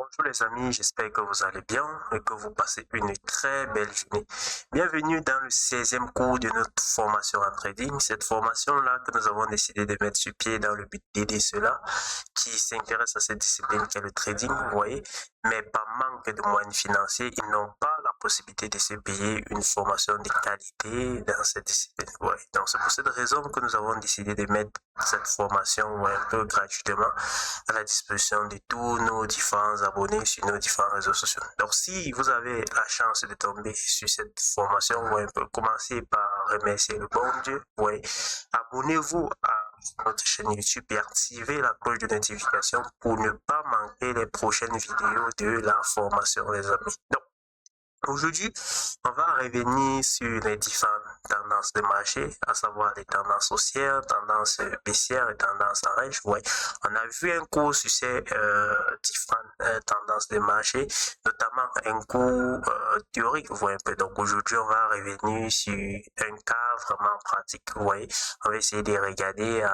Bonjour les amis, j'espère que vous allez bien et que vous passez une très belle journée. Bienvenue dans le 16e cours de notre formation en trading. Cette formation-là que nous avons décidé de mettre sur pied dans le but d'aider ceux-là qui s'intéressent à cette discipline qui est le trading, vous voyez, mais par manque de moyens financiers, ils n'ont pas la possibilité de se payer une formation de qualité dans cette discipline. Ouais. Donc c'est pour cette raison que nous avons décidé de mettre cette formation un peu gratuitement à la disposition de tous nos différents abonnés sur nos différents réseaux sociaux. Donc si vous avez la chance de tomber sur cette formation, un peu commencez par remercier le bon Dieu. Ouais. Abonnez-vous à notre chaîne YouTube et activez la cloche de notification pour ne pas manquer les prochaines vidéos de la formation, les amis. Donc, aujourd'hui, on va revenir sur les différentes tendances de marché, à savoir les tendances haussières, tendances baissières et tendances en range. Ouais. On a vu un cours sur ces différentes tendances de marché, notamment un cours théorique. Ouais, un peu. Donc aujourd'hui, on va revenir sur un cas vraiment pratique. Ouais. On va essayer de regarder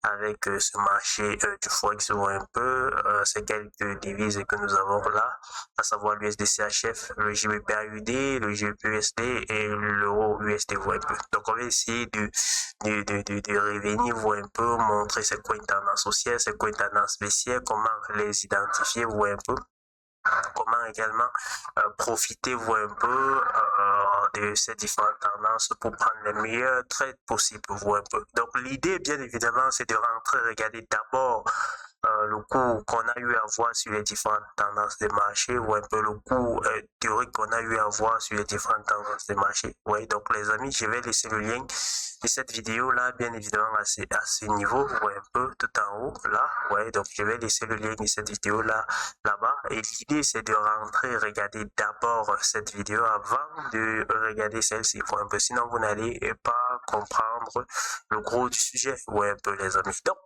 avec ce marché du Forex un peu ces quelques devises que nous avons là, à savoir l'USD-CHF, le GBP-AUD, le GBP-USD et l'euro USD. Donc on va essayer de revenir voir un peu, montrer c'est quoi une tendance haussière, c'est quoi une tendance baissière, comment les identifier, voir un peu. Comment également profiter voir un peu de ces différentes tendances pour prendre les meilleurs trades possibles voir un peu. Donc l'idée bien évidemment c'est de rentrer, regarder d'abord le cours qu'on a eu à voir sur les différentes tendances de marché ou un peu le cours théorique qu'on a eu à voir sur les différentes tendances de marché. Ouais, donc les amis, je vais laisser le lien de cette vidéo là bien évidemment à ce niveau, ouais, un peu tout en haut là. Ouais, donc je vais laisser le lien de cette vidéo là-bas et l'idée c'est de rentrer, regarder d'abord cette vidéo avant de regarder celle-ci, un peu, sinon vous n'allez pas comprendre le gros du sujet. Ouais, un peu les amis. Donc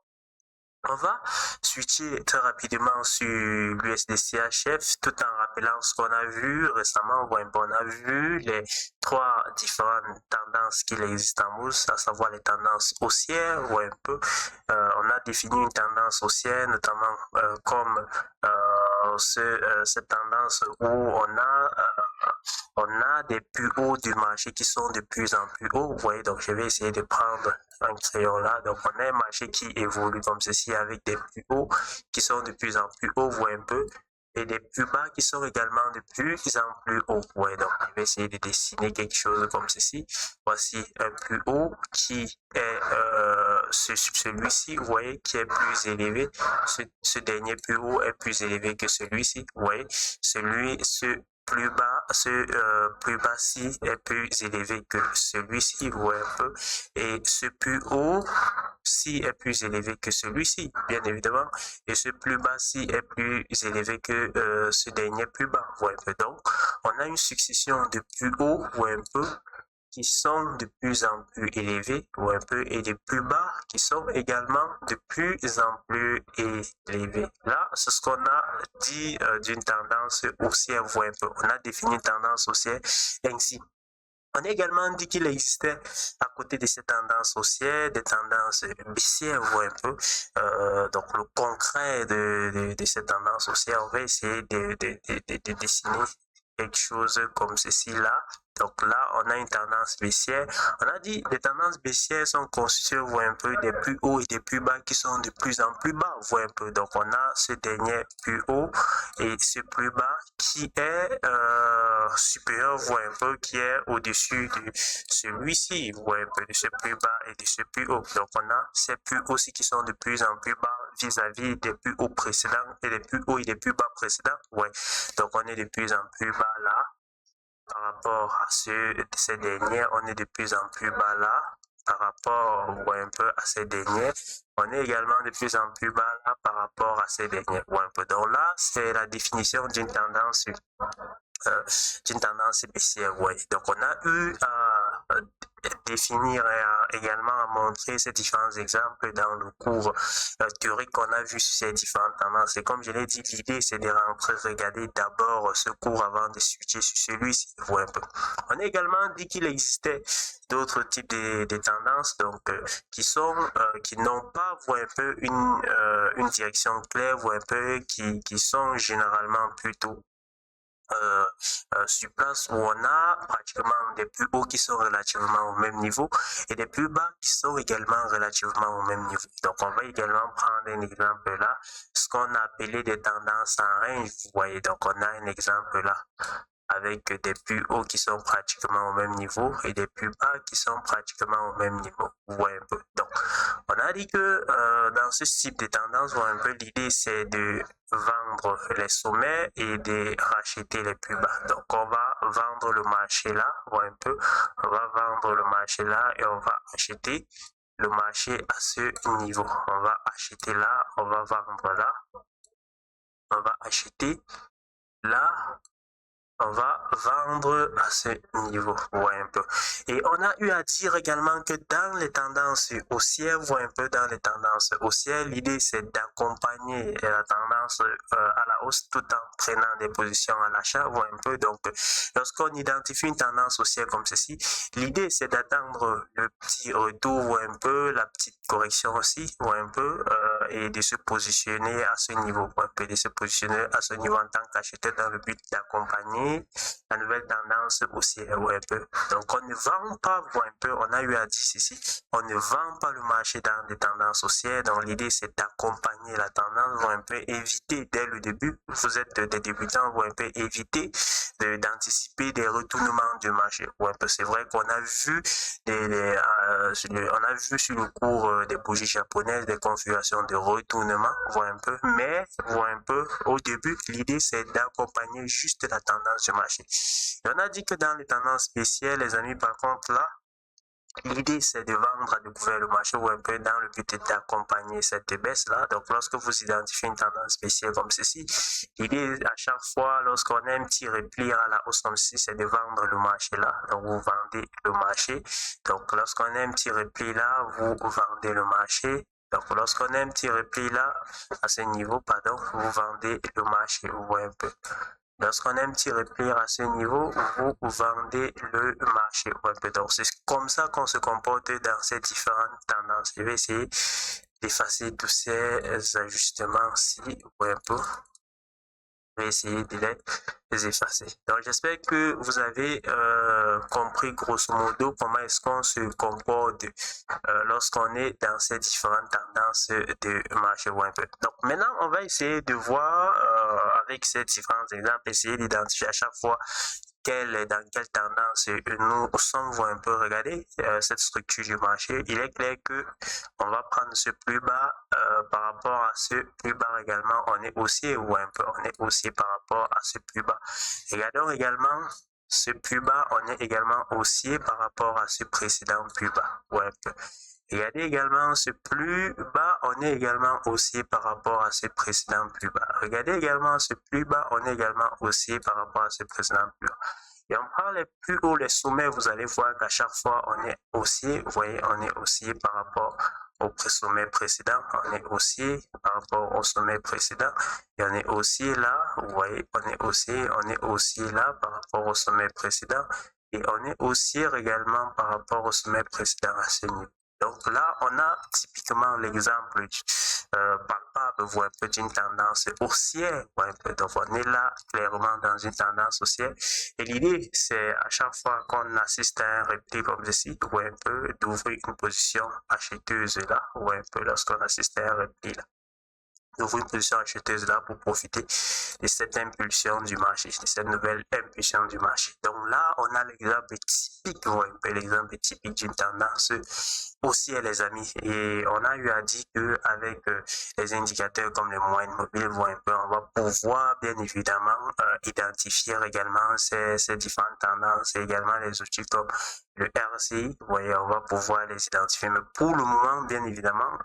on va switcher très rapidement sur l'USD-CHF tout en rappelant ce qu'on a vu récemment. On a vu les trois différentes tendances qu'il existe en bourse, à savoir les tendances haussières ou un peu. On a défini une tendance haussière notamment comme cette tendance où on a des plus hauts du marché qui sont de plus en plus hauts. Vous voyez, donc je vais essayer de prendre un crayon là. Donc on a un marché qui évolue comme ceci avec des plus hauts qui sont de plus en plus hauts, vous voyez un peu, et des plus bas qui sont également de plus en plus hauts. Ouais, donc je vais essayer de dessiner quelque chose comme ceci. Voici un plus haut qui est celui-ci, vous voyez, qui est plus élevé. Ce dernier plus haut est plus élevé que celui-ci, vous voyez. Ce plus bas-ci est plus élevé que celui-ci, vous voyez un peu. Et ce plus haut-ci est plus élevé que celui-ci, bien évidemment. Et ce plus bas-ci est plus élevé que ce dernier plus bas, vous voyez un peu. Donc, on a une succession de plus hauts, vous voyez un peu, qui sont de plus en plus élevés, ou un peu, et de plus bas, qui sont également de plus en plus élevés. Là, c'est ce qu'on a dit d'une tendance haussière, vous voyez un peu. On a défini une tendance haussière ainsi. On a également dit qu'il existait à côté de ces tendances haussières, des tendances baissières, vous voyez un peu. Donc le concret de ces tendances haussières, on va essayer de dessiner quelque chose comme ceci là. Donc là, on a une tendance baissière. On a dit les tendances baissières sont constituées, vous voyez un peu, des plus hauts et des plus bas qui sont de plus en plus bas, vous voyez un peu. Donc on a ce dernier plus haut et ce plus bas qui est supérieur, vous voyez un peu, qui est au-dessus de celui-ci, vous voyez un peu, de ce plus bas et de ce plus haut. Donc on a ces plus hauts aussi qui sont de plus en plus bas vis-à-vis des plus hauts précédents et des plus hauts et des plus bas précédents. Ouais. Donc on est de plus en plus bas là. Par rapport à ces derniers, on est de plus en plus bas là. Par rapport un peu à ces derniers, on est également de plus en plus bas là par rapport à ces derniers. Un peu. Donc là, c'est la définition d'une tendance baissière. Ouais. Donc on a eu définir et également à montrer ces différents exemples dans le cours théorique qu'on a vu sur ces différentes tendances. Et comme je l'ai dit, l'idée c'est de rentrer, regarder d'abord ce cours avant de switcher sur celui-ci. Un peu. On a également dit qu'il existait d'autres types de tendances donc qui n'ont pas un peu une direction claire, un peu qui sont généralement plutôt sur place où on a pratiquement des plus hauts qui sont relativement au même niveau et des plus bas qui sont également relativement au même niveau. Donc on va également prendre un exemple là, ce qu'on a appelé des tendances en range. Vous voyez, donc on a un exemple là avec des plus hauts qui sont pratiquement au même niveau et des plus bas qui sont pratiquement au même niveau. Vous voyez un peu. Donc, on a dit que dans ce type de tendance, un peu l'idée c'est de vendre les sommets et de racheter les plus bas. Donc, on va vendre le marché là, un peu. On va vendre le marché là et on va acheter le marché à ce niveau. On va acheter là, on va vendre là, on va acheter là, on va vendre à ce niveau, un peu. Et on a eu à dire également que dans les tendances haussières, un peu dans les tendances haussières, l'idée c'est d'accompagner la tendance à la hausse tout en prenant des positions à l'achat, un peu. Donc, lorsqu'on identifie une tendance haussière comme ceci, l'idée c'est d'attendre le petit retour, un peu, la petite correction aussi, un peu, et de se positionner à ce niveau, un peu, de se positionner à ce niveau en tant qu'acheteur dans le but d'accompagner la nouvelle tendance haussière, un peu. Donc, on ne vend pas, un peu, on a eu à dire ceci, on ne vend pas le marché dans des tendances haussières. Donc, l'idée, c'est d'accompagner la tendance, un peu, éviter dès le début, vous êtes des débutants, un peu, éviter d'anticiper des retournements du marché, un peu. C'est vrai qu'on a vu on a vu sur le cours des bougies japonaises des configurations de retournement, un peu, mais un peu, au début, l'idée, c'est d'accompagner juste la tendance du marché. Et on a dit que dans les tendances spéciales, les amis, par contre, là, l'idée, c'est de vendre à découvert le marché ou un peu dans le but d'accompagner cette baisse-là. Donc, lorsque vous identifiez une tendance spéciale comme ceci, l'idée, à chaque fois, lorsqu'on a un petit repli à la hausse comme ceci, c'est de vendre le marché là. Donc, vous vendez le marché. Donc, lorsqu'on a un petit repli là, vous vendez le marché. Donc, lorsqu'on a un petit repli là, à ce niveau, pardon, vous vendez le marché. Vous voyez un peu. Lorsqu'on a un petit repli à ce niveau, vous vendez le marché. Donc, c'est comme ça qu'on se comporte dans ces différentes tendances. Je vais essayer d'effacer tous ces ajustements-ci. Un peu. Je vais essayer de les effacer. Donc, j'espère que vous avez compris grosso modo comment est-ce qu'on se comporte lorsqu'on est dans ces différentes tendances de marché un peu. Donc, maintenant, on va essayer de voir avec ces différents exemples, essayer d'identifier à chaque fois dans quelle tendance nous sommes un peu regarder cette structure du marché. Il est clair que on va prendre ce plus bas par rapport à ce plus bas également. On est haussier ou un peu, on est haussier par rapport à ce plus bas. Regardons également ce plus bas, on est également haussier par rapport à ce précédent plus bas ou un peu. Regardez également ce plus bas, on est également haussier par rapport à ce précédent plus bas. Regardez également ce plus bas, on est également haussier par rapport à ce précédent plus bas. Et on prend les plus hauts, les sommets, vous allez voir qu'à chaque fois, on est haussier. Vous voyez, on est haussier par rapport au sommet précédent. On est haussier par rapport au sommet précédent. Et on est haussier là. Vous voyez, on est haussier là par rapport au sommet précédent. Et on est haussier également par rapport au sommet précédent à ce niveau. Donc là, on a typiquement l'exemple palpable un peu d'une tendance haussière. Donc on est là clairement dans une tendance haussière. Et l'idée, c'est à chaque fois qu'on assiste à un repli comme ceci, un peu d'ouvrir une position acheteuse là, un peu lorsqu'on assiste à un repli là. D'ouvrir une position acheteuse là pour profiter de cette impulsion du marché, de cette nouvelle impulsion du marché. Donc là, on a l'exemple typique, un peu l'exemple typique d'une tendance haussière, les amis. Et on a eu à dire qu'avec les indicateurs comme les moyennes mobiles, un peu, on va pouvoir bien évidemment identifier également ces différentes tendances et également les outils comme le RSI. Vous voyez, on va pouvoir les identifier. Mais pour le moment, bien évidemment,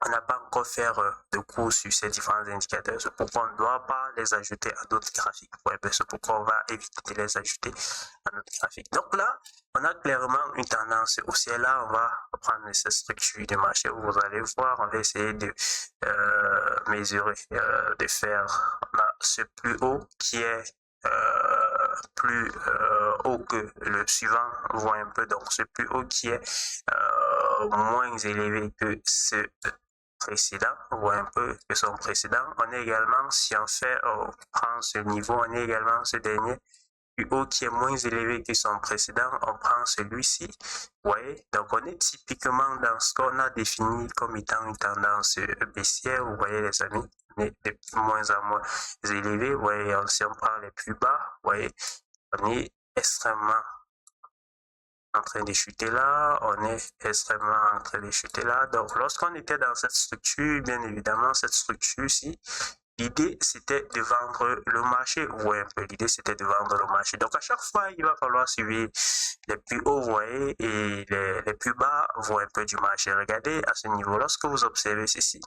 on n'a pas encore fait de cours sur ces différents indicateurs. C'est pourquoi on ne doit pas les ajouter à d'autres graphiques. Ouais, c'est pourquoi on va éviter de les ajouter à notre graphique. Donc là, on a clairement une tendance haussière. Là, on va prendre cette structure de marché où vous allez voir, on va essayer de mesurer, de faire ce plus haut qui est plus haut que le suivant, voit un peu, donc ce plus haut qui est moins élevé que ce précédent, voit un peu que son précédent. On est également, si on fait, on prend ce niveau, on est également ce dernier plus haut qui est moins élevé que son précédent, on prend celui-ci. Vous voyez, donc on est typiquement dans ce qu'on a défini comme étant une tendance baissière. Vous voyez les amis, on est de moins en moins élevé. Vous voyez, si on prend les plus bas, vous voyez, on est extrêmement en train de chuter là, on est extrêmement en train de chuter là. Donc lorsqu'on était dans cette structure, bien évidemment, cette structure-ci, l'idée, c'était de vendre le marché. Ouais, un peu. L'idée, c'était de vendre le marché. Donc, à chaque fois, il va falloir suivre les plus hauts, vous voyez, et les plus bas, vont un peu du marché. Regardez à ce niveau, lorsque vous observez ceci,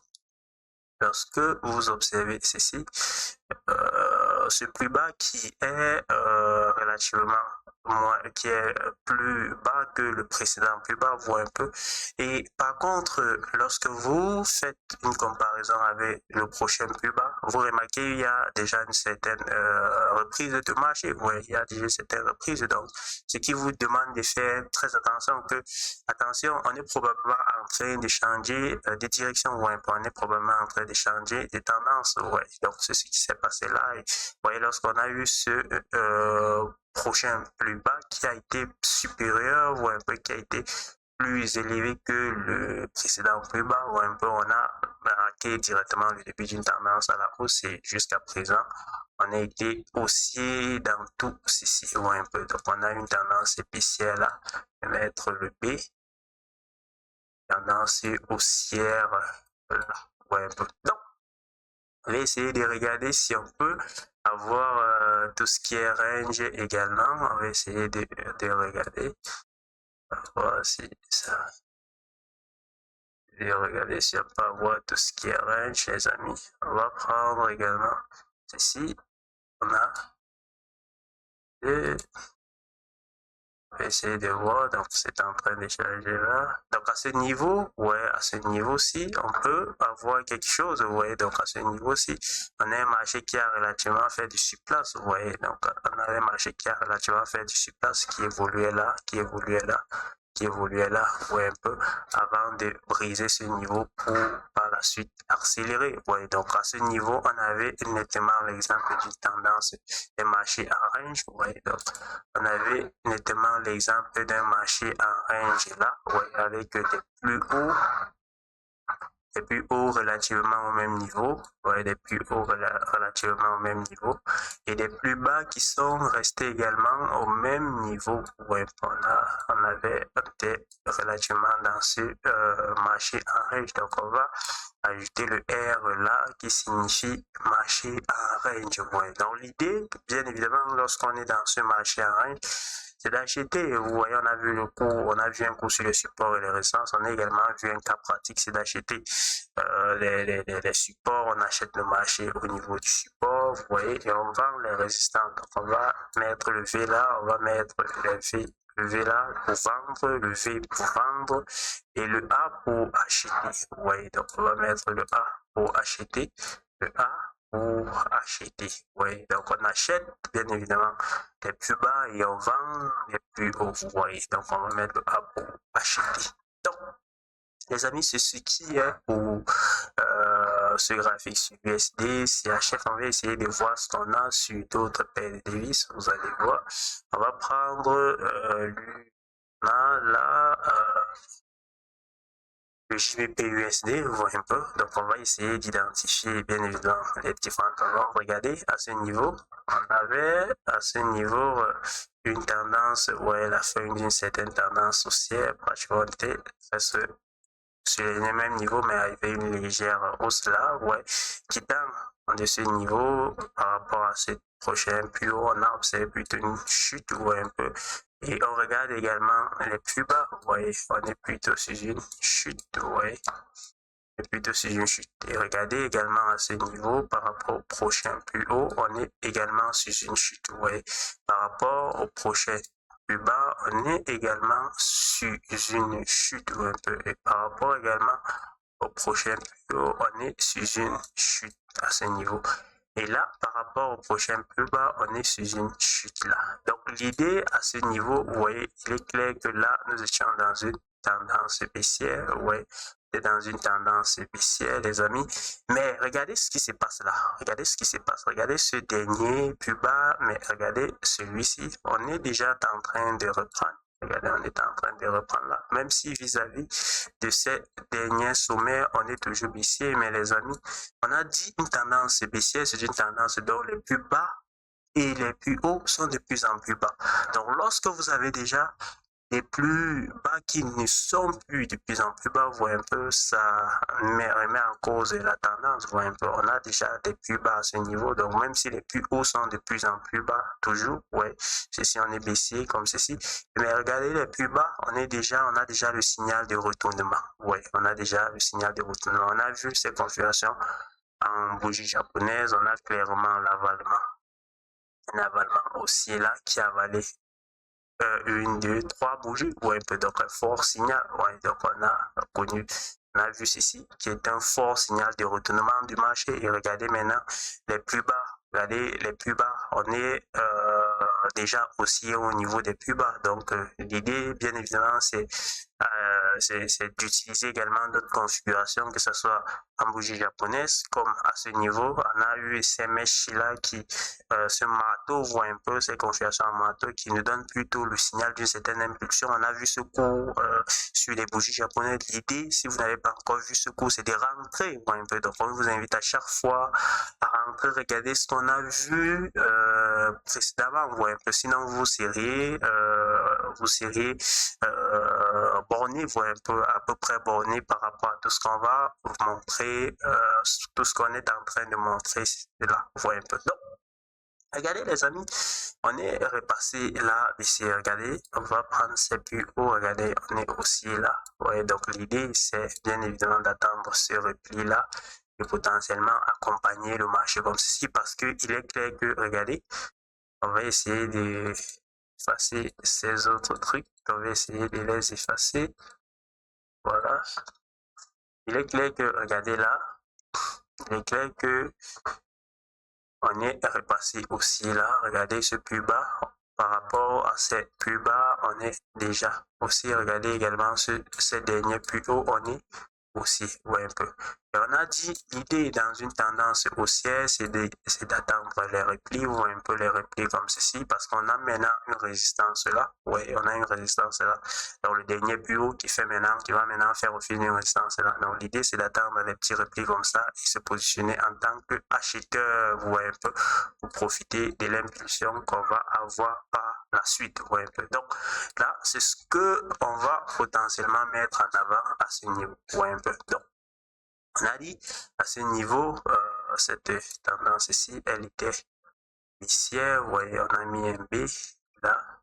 ce plus bas qui est relativement moins, qui est plus bas que le précédent, plus bas, voire un peu. Et par contre, lorsque vous faites une comparaison avec le prochain plus bas, vous remarquez il y a déjà une certaine reprise de marché. Oui, il y a déjà une certaine reprise. Donc, ce qui vous demande de faire très attention attention, on est probablement en train de changer de direction. Ouais, on est probablement en train de changer de tendance. Ouais, donc c'est ce qui s'est passé là. Et, vous voyez, lorsqu'on a eu ce prochain plus bas qui a été supérieur ou un peu qui a été plus élevé que le précédent plus bas, ou un peu on a marqué directement le début d'une tendance à la hausse et jusqu'à présent on a été haussier dans tout ceci, ou un peu. Donc on a une tendance épicière là, je vais mettre le B, tendance haussière là, ou un peu. Donc on va essayer de regarder si on peut avoir tout ce qui est range également. On va essayer de regarder. Voir si ça. Et regarder si on peut avoir tout ce qui est range, les amis. On va prendre également ceci. On a deux. On va essayer de voir, donc c'est en train de charger là. Donc à ce niveau, ouais, à ce niveau-ci, on peut avoir quelque chose, vous voyez. Donc à ce niveau-ci, on a un marché qui a relativement fait du surplace, vous voyez. Donc on a un marché qui a relativement fait du surplace, qui évoluait là, ouais, un peu, avant de briser ce niveau pour par la suite accélérer. Ouais, donc à ce niveau, on avait nettement l'exemple d'une tendance des marchés en range. Ouais, donc on avait nettement l'exemple d'un marché en range là, ouais, avec des plus hauts relativement au même niveau, ouais, des plus hauts relativement au même niveau, et des plus bas qui sont restés également au même niveau. Ouais, on avait été relativement dans ce marché en range, donc on va ajouter le R là qui signifie marché en range. Ouais. Donc l'idée, bien évidemment, lorsqu'on est dans ce marché en range, c'est d'acheter. Vous voyez, on a vu le cours, on a vu un cours sur le support et les résistances. On a également vu un cas pratique, c'est d'acheter les supports. On achète le marché au niveau du support, vous voyez, et on vend les résistances. Donc, on va mettre le V là, on va mettre le V là pour vendre, le V pour vendre et le A pour acheter. Vous voyez, donc on va mettre le A pour acheter, le A pour acheter. Oui, donc on achète bien évidemment les plus bas et on vend les plus hauts. Vous voyez, donc on va mettre le A pour acheter. Donc, les amis, c'est ce qui est pour ce graphique sur USD, CHF. On va essayer de voir ce qu'on a sur d'autres paires de devises. Vous allez voir. On va prendre là, le JBP USD, vous voyez un peu. Donc, on va essayer d'identifier bien évidemment les différentes tendances. Regardez, à ce niveau, on avait à ce niveau une tendance, ouais, la fin d'une certaine tendance haussière, pratiquement presque sur les mêmes niveaux, mais avec une légère hausse là, ouais, quittant de ce niveau par rapport à ce prochain plus haut, on a observé plutôt une chute, ouais, un peu. Et on regarde également les plus bas, vous voyez, on est plutôt sur une chute, vous voyez. est plutôt sur une chute. Et regardez également à ce niveau, par rapport au prochain plus haut, on est également sur une chute. Vous voyez, par rapport au prochain plus bas, on est également sur une chute un peu. Et par rapport également au prochain plus haut, on est sur une chute à ce niveau. Et là, par rapport au prochain plus bas, on est sur une chute là. Donc, l'idée à ce niveau, vous voyez, il est clair que là, nous étions dans une tendance baissière. Ouais, c'est dans une tendance baissière, les amis. Mais regardez ce qui se passe là. Regardez ce qui se passe. Regardez ce dernier plus bas, mais regardez celui-ci. On est déjà en train de reprendre. Regardez, on est en train de reprendre là. Même si vis-à-vis de ces derniers sommets, on est toujours baissier, mais les amis, on a dit une tendance baissière, c'est une tendance dont les plus bas et les plus hauts sont de plus en plus bas. Donc, lorsque vous avez déjà les plus bas qui ne sont plus de plus en plus bas, vous voyez un peu, ça remet en cause la tendance, vous voyez un peu, on a déjà des plus bas à ce niveau, donc même si les plus hauts sont de plus en plus bas, toujours, ouais, ceci on est baissier comme ceci, mais regardez les plus bas, on a déjà le signal de retournement, ouais, on a déjà le signal de retournement, on a vu ces configurations en bougie japonaise, on a clairement l'avalement, un avalement aussi là qui a avalé une, deux, trois bougies, ouais, donc un fort signal, ouais, donc on a vu ceci qui est un fort signal de retournement du marché. Et regardez maintenant les plus bas, regardez les plus bas, on est déjà aussi au niveau des plus bas. Donc l'idée, bien évidemment, c'est d'utiliser également d'autres configurations, que ce soit en bougie japonaise, comme à ce niveau, on a eu ces mèches-là qui, ce marteau, voit un peu ces configurations en marteau qui nous donnent plutôt le signal d'une certaine impulsion. On a vu ce cours sur les bougies japonaises. L'idée, si vous n'avez pas encore vu ce cours, c'est de rentrer, voit un peu. Donc, on vous invite à chaque fois à rentrer, regarder ce qu'on a vu précédemment, voit un peu. Sinon, vous seriez borné, voit un peu, à peu près borné par rapport à tout ce qu'on va vous montrer, tout ce qu'on est en train de montrer là, voit un peu. Donc, regardez les amis, on est repassé là, ici, regardez, on va prendre ces plus hauts, regardez, on est aussi là. Ouais, donc l'idée, c'est bien évidemment d'attendre ce repli là et potentiellement accompagner le marché comme ceci, parce que il est clair que, regardez, on va essayer d'effacer ces autres trucs, on va essayer de les effacer. Voilà. Il est clair que, regardez là, il est clair que on est repassé aussi là, regardez ce plus bas, par rapport à ces plus bas, on est déjà aussi, regardez également ces derniers plus hauts, on est aussi, ouais, un peu. Et on a dit, l'idée dans une tendance haussière, c'est d'attendre les replis, ou un peu les replis comme ceci, parce qu'on a maintenant une résistance là, ouais, on a une résistance là. Donc le dernier plus haut qui va maintenant faire office d'une résistance là. Donc l'idée, c'est d'attendre les petits replis comme ça et se positionner en tant qu'acheteur, vous voyez un peu, pour profiter de l'impulsion qu'on va avoir par la suite, vous voyez un peu. Donc là, c'est ce que on va potentiellement mettre en avant à ce niveau, vous voyez un peu. Donc, on a dit à ce niveau, cette tendance ici, elle était baissière, vous voyez, on a mis un B là.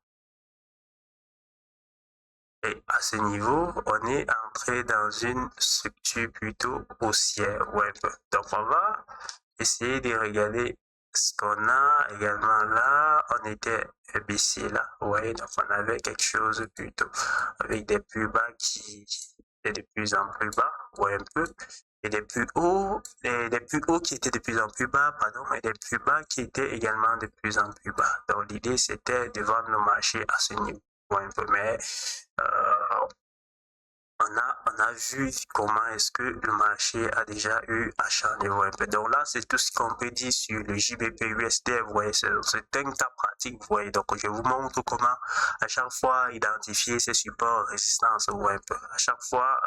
Et à ce niveau, on est entré dans une structure plutôt haussière, ouais. Donc, on va essayer de regarder ce qu'on a également là. On était baissier là, vous voyez, donc on avait quelque chose plutôt avec des plus bas qui étaient de plus en plus bas, vous voyez un peu, et des plus hauts qui étaient de plus en plus bas, pardon, et des plus bas qui étaient également de plus en plus bas. Donc l'idée, c'était de vendre le marché à ce niveau, vous voyez un peu, mais on a vu comment est-ce que le marché a déjà eu à changer un peu. Donc là, c'est tout ce qu'on peut dire sur le JBP USD. Vous voyez, c'est un cas pratique. Vous voyez, donc je vous montre comment à chaque fois identifier ces supports résistance. Vous voyez un peu. À chaque fois,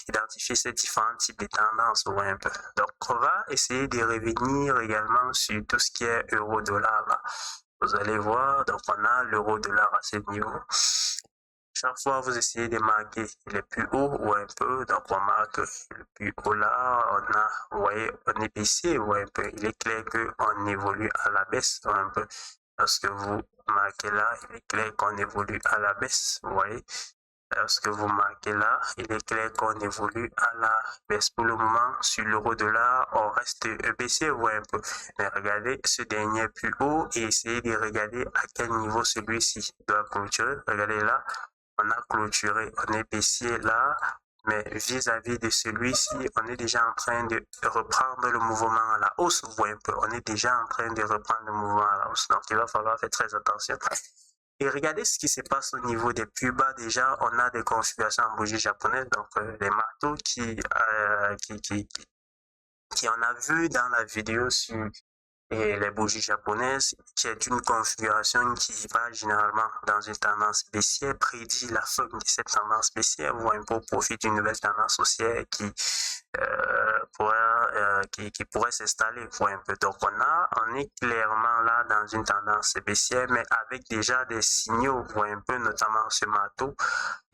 identifier ces différents types de tendances. Vous voyez un peu. Donc, on va essayer de revenir également sur tout ce qui est euro-dollar là. Vous allez voir, donc on a l'euro-dollar à ce niveau. Chaque fois, vous essayez de marquer les plus hauts ou un peu, donc on marque le plus haut là, on a, vous voyez, on est baissé ou un peu, il est clair qu'on évolue à la baisse ou un peu. Lorsque vous marquez là, il est clair qu'on évolue à la baisse, vous voyez. Ce que vous marquez là, il est clair qu'on évolue à la baisse. Pour le moment, sur l'euro-dollar, on reste baissier, ouais, un peu. Mais regardez ce dernier plus haut et essayez de regarder à quel niveau celui-ci doit clôturer. Regardez là, on a clôturé, on est baissier là, mais vis-à-vis de celui-ci, on est déjà en train de reprendre le mouvement à la hausse. Vous voyez un peu, on est déjà en train de reprendre le mouvement à la hausse. Donc, il va falloir faire très attention. Et regardez ce qui se passe au niveau des plus bas. Déjà, on a des configurations en bougie japonaise, donc les marteaux qui on a vu dans la vidéo sur les bougies japonaises, qui est une configuration qui va généralement dans une tendance baissière, prédit la fin de cette tendance baissière, ou un peu profit d'une nouvelle tendance haussière qui pourrait s'installer pour un peu. Donc on est clairement là dans une tendance baissière, mais avec déjà des signaux pour un peu, notamment ce marteau,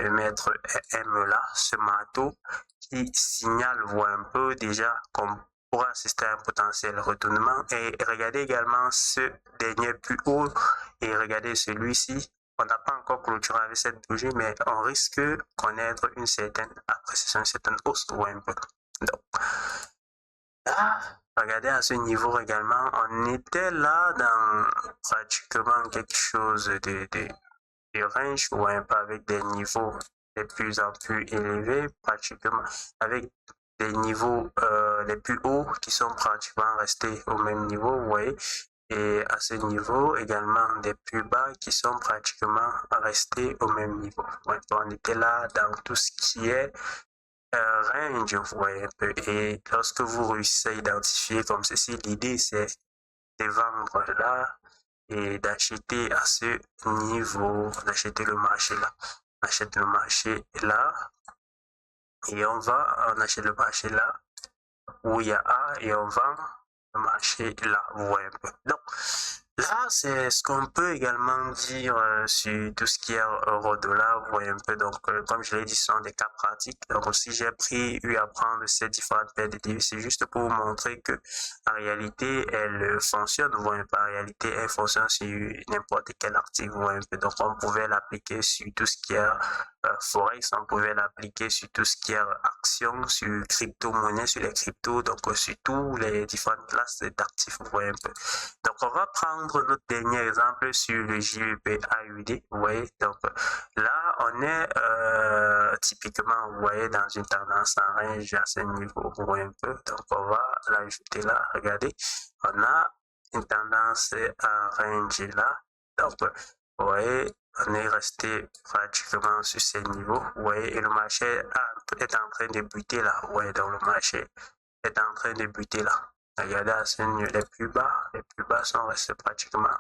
le maître M là, ce marteau qui signale un peu déjà qu'on pour assister à un potentiel retournement. Et regardez également ce dernier plus haut et regardez celui-ci. On n'a pas encore clôturé avec cette bougie, mais on risque de connaître une certaine appréciation, une certaine hausse ou un peu. Donc, là, regardez à ce niveau également, on était là dans pratiquement quelque chose de range ou un peu avec des niveaux de plus en plus élevés, pratiquement avec des niveaux les plus hauts qui sont pratiquement restés au même niveau, vous voyez, et à ce niveau également des plus bas qui sont pratiquement restés au même niveau. Ouais, on était là dans tout ce qui est range, vous voyez un peu, et lorsque vous réussissez à identifier comme ceci, l'idée c'est de vendre là et d'acheter à ce niveau, d'acheter le marché là. On achète le marché là et on achète le marché là où il y a A et on vend le marché là. Vous voyez un peu. Donc là, c'est ce qu'on peut également dire sur tout ce qui est euro-dollar. Vous voyez un peu. Donc, comme je l'ai dit, ce sont des cas pratiques. Donc, si j'ai eu à prendre ces différentes paires de devises, c'est juste pour vous montrer que en réalité, elle fonctionne. Vous voyez un peu. En réalité, elle fonctionne sur n'importe quel actif. Vous voyez un peu. Donc, on pouvait l'appliquer sur tout ce qui est Forex, on pouvait l'appliquer sur tout ce qui est actions, sur crypto-monnaie, sur les cryptos, donc sur tous les différentes classes d'actifs, vous voyez un peu. Donc, on va prendre notre dernier exemple sur le JEP AUD, vous voyez. Donc, là, on est typiquement, vous voyez, dans une tendance en range à ce niveau, vous voyez un peu. Donc, on va l'ajouter là, regardez. On a une tendance en range là. Donc, vous voyez, on est resté pratiquement sur ces niveaux, vous voyez, et le marché est en train de buter là, vous voyez, donc le marché est en train de buter là. Regardez à ce niveau, les plus bas sont restés pratiquement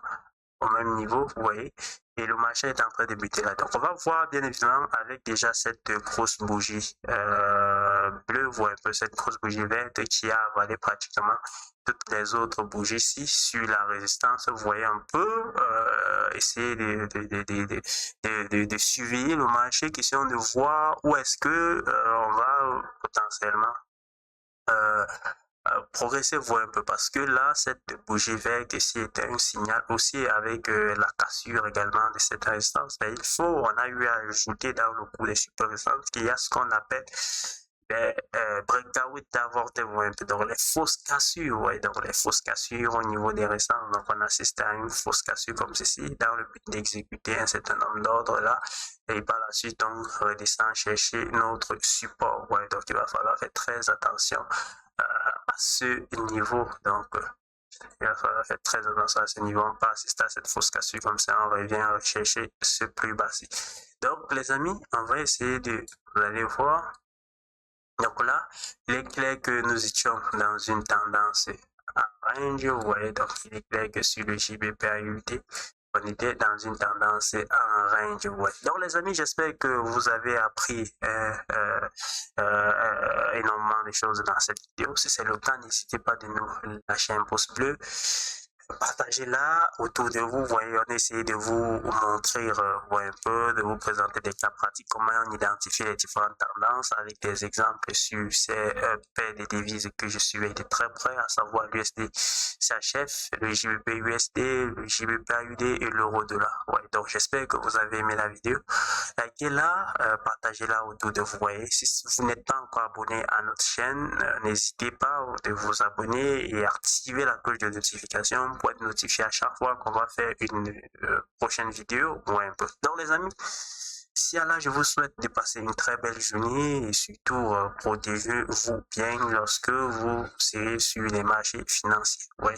au même niveau, vous voyez, et le marché est en train de buter là. Donc, on va voir bien évidemment avec déjà cette grosse bougie bleue, vous voyez un peu cette grosse bougie verte qui a avalé pratiquement toutes les autres bougies ici sur la résistance. Vous voyez un peu, essayer de suivre le marché, question de voir où est-ce que on va potentiellement progresser, voir un peu, parce que là, cette bougie verte ici était un signal aussi avec la cassure également de cette résistance. Mais on a eu à ajouter dans le cours des super résistances qu'il y a ce qu'on appelle les breakout d'avorté, donc les fausses cassures, ouais, donc les fausses cassures au niveau des résistances. Donc on assiste à une fausse cassure comme ceci dans le but d'exécuter un certain nombre d'ordres là, et par la suite on redescend chercher notre support, ouais, donc il va falloir faire très attention à ce niveau. Donc il va falloir faire très attention à ce niveau. On pas assister à cette fausse cassure comme ça, on revient chercher ce plus bas-ci. Donc les amis, on va essayer de, vous allez voir. Donc là, il est clair que nous étions dans une tendance en range, vous voyez, donc il est clair que sur le JBPAUD, on était dans une tendance en range, vous voyez. Donc les amis, j'espère que vous avez appris énormément de choses dans cette vidéo. Si c'est le cas, n'hésitez pas de nous lâcher un pouce bleu. Partagez-la autour de vous. Voyez, on essaie de vous montrer un peu, de vous présenter des cas pratiques, comment on identifie les différentes tendances avec des exemples sur ces paires de devises que je suis de très près, à savoir l'USD CHF, le JBP USD, le JBP AUD et l'euro dollar. Ouais, donc j'espère que vous avez aimé la vidéo. Likez-la, partagez-la autour de vous. Voyez, si vous n'êtes pas encore abonné à notre chaîne, n'hésitez pas de vous abonner et activer la cloche de notification pour être notifié à chaque fois qu'on va faire une prochaine vidéo ou un peu. Donc les amis, si là, je vous souhaite de passer une très belle journée et surtout protégez-vous bien lorsque vous serez sur les marchés financiers. Ouais.